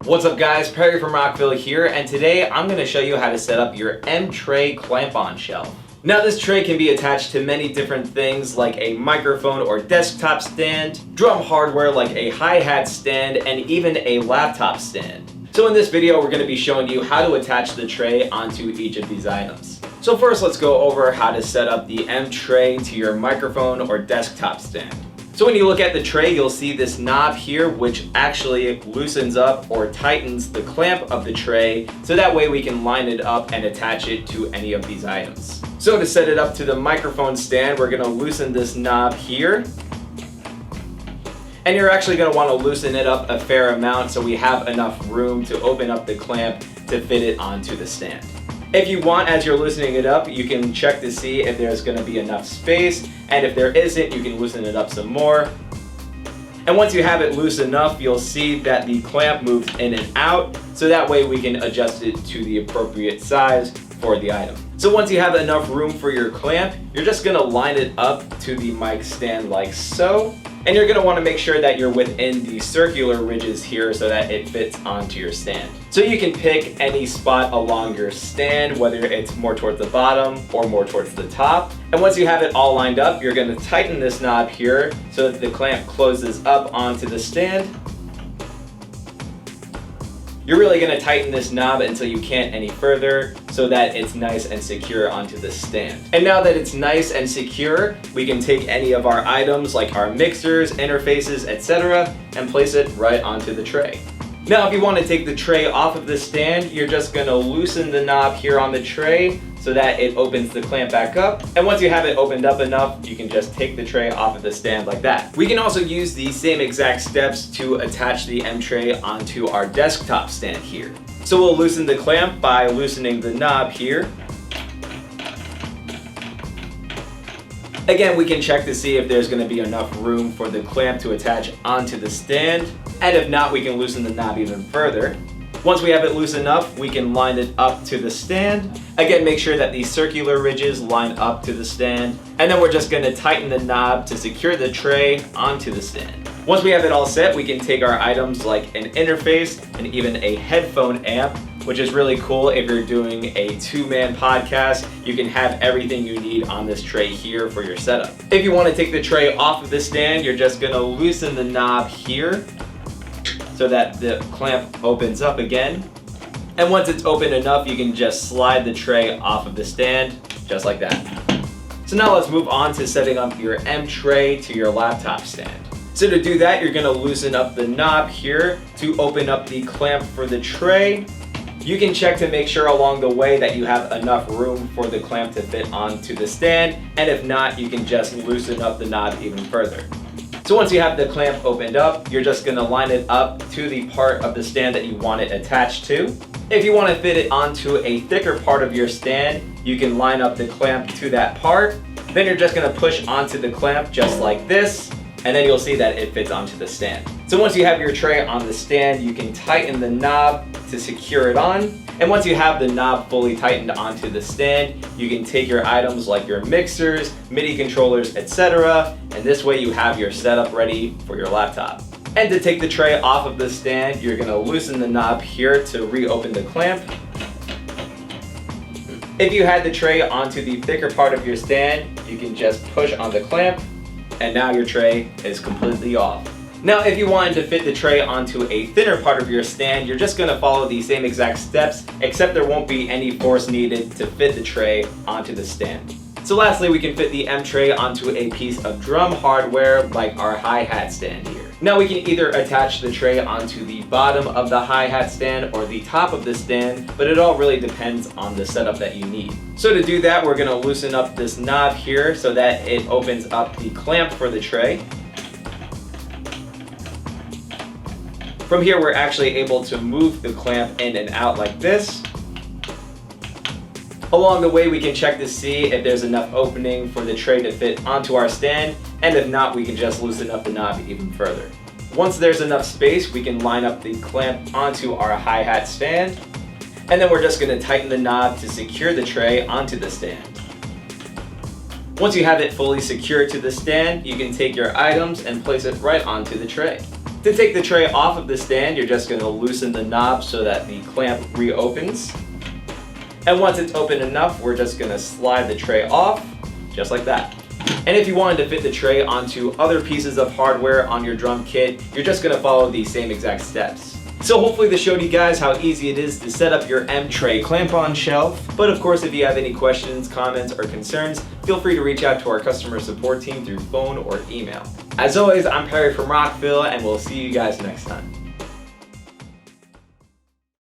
What's up guys, Perry from Rockville here, and today I'm going to show you how to set up your M-tray clamp-on shelf. Now this tray can be attached to many different things like a microphone or desktop stand, drum hardware like a hi-hat stand, and even a laptop stand. So in this video we're going to be showing you how to attach the tray onto each of these items. So first let's go over how to set up the M-tray to your microphone or desktop stand. So when you look at the tray, you'll see this knob here which actually loosens up or tightens the clamp of the tray, so that way we can line it up and attach it to any of these items. So to set it up to the microphone stand, we're going to loosen this knob here. And you're actually going to want to loosen it up a fair amount so we have enough room to open up the clamp to fit it onto the stand. If you want, as you're loosening it up, you can check to see if there's going to be enough space, and if there isn't, you can loosen it up some more. And once you have it loose enough, you'll see that the clamp moves in and out, so that way we can adjust it to the appropriate size for the item. So once you have enough room for your clamp, you're just going to line it up to the mic stand like so. And you're going to want to make sure that you're within the circular ridges here so that it fits onto your stand. So you can pick any spot along your stand, whether it's more towards the bottom or more towards the top. And once you have it all lined up, you're going to tighten this knob here so that the clamp closes up onto the stand. You're really going to tighten this knob until you can't any further so that it's nice and secure onto the stand. And now that it's nice and secure, we can take any of our items like our mixers, interfaces, etc. and place it right onto the tray. Now if you want to take the tray off of the stand, you're just going to loosen the knob here on the tray so that it opens the clamp back up. And once you have it opened up enough, you can just take the tray off of the stand like that. We can also use the same exact steps to attach the M-tray onto our desktop stand here. So we'll loosen the clamp by loosening the knob here. Again, we can check to see if there's going to be enough room for the clamp to attach onto the stand. And if not, we can loosen the knob even further. Once we have it loose enough, we can line it up to the stand. Again, make sure that these circular ridges line up to the stand. And then we're just going to tighten the knob to secure the tray onto the stand. Once we have it all set, we can take our items like an interface and even a headphone amp, which is really cool if you're doing a two-man podcast. You can have everything you need on this tray here for your setup. If you want to take the tray off of the stand, you're just going to loosen the knob here so that the clamp opens up again. And once it's open enough, you can just slide the tray off of the stand, just like that. So now let's move on to setting up your M-tray to your laptop stand. So to do that, you're gonna loosen up the knob here to open up the clamp for the tray. You can check to make sure along the way that you have enough room for the clamp to fit onto the stand, and if not, you can just loosen up the knob even further. So once you have the clamp opened up, you're just going to line it up to the part of the stand that you want it attached to. If you want to fit it onto a thicker part of your stand, you can line up the clamp to that part. Then you're just going to push onto the clamp just like this, and then you'll see that it fits onto the stand. So once you have your tray on the stand, you can tighten the knob to secure it on. And once you have the knob fully tightened onto the stand, you can take your items like your mixers, MIDI controllers, etc. And this way you have your setup ready for your laptop. And to take the tray off of the stand, you're going to loosen the knob here to reopen the clamp. If you had the tray onto the thicker part of your stand, you can just push on the clamp, and now your tray is completely off. Now if you wanted to fit the tray onto a thinner part of your stand, you're just going to follow the same exact steps, except there won't be any force needed to fit the tray onto the stand. So lastly, we can fit the M-tray onto a piece of drum hardware like our hi-hat stand here. Now we can either attach the tray onto the bottom of the hi-hat stand or the top of the stand, but it all really depends on the setup that you need. So to do that, we're going to loosen up this knob here so that it opens up the clamp for the tray. From here, we're actually able to move the clamp in and out like this. Along the way, we can check to see if there's enough opening for the tray to fit onto our stand, and if not, we can just loosen up the knob even further. Once there's enough space, we can line up the clamp onto our hi-hat stand, and then we're just going to tighten the knob to secure the tray onto the stand. Once you have it fully secured to the stand, you can take your items and place it right onto the tray. To take the tray off of the stand, you're just going to loosen the knob so that the clamp reopens. And once it's open enough, we're just going to slide the tray off, just like that. And if you wanted to fit the tray onto other pieces of hardware on your drum kit, you're just going to follow the same exact steps. So hopefully this showed you guys how easy it is to set up your M-Tray clamp-on shelf. But of course, if you have any questions, comments, or concerns, feel free to reach out to our customer support team through phone or email. As always, I'm Perry from Rockville, and we'll see you guys next time.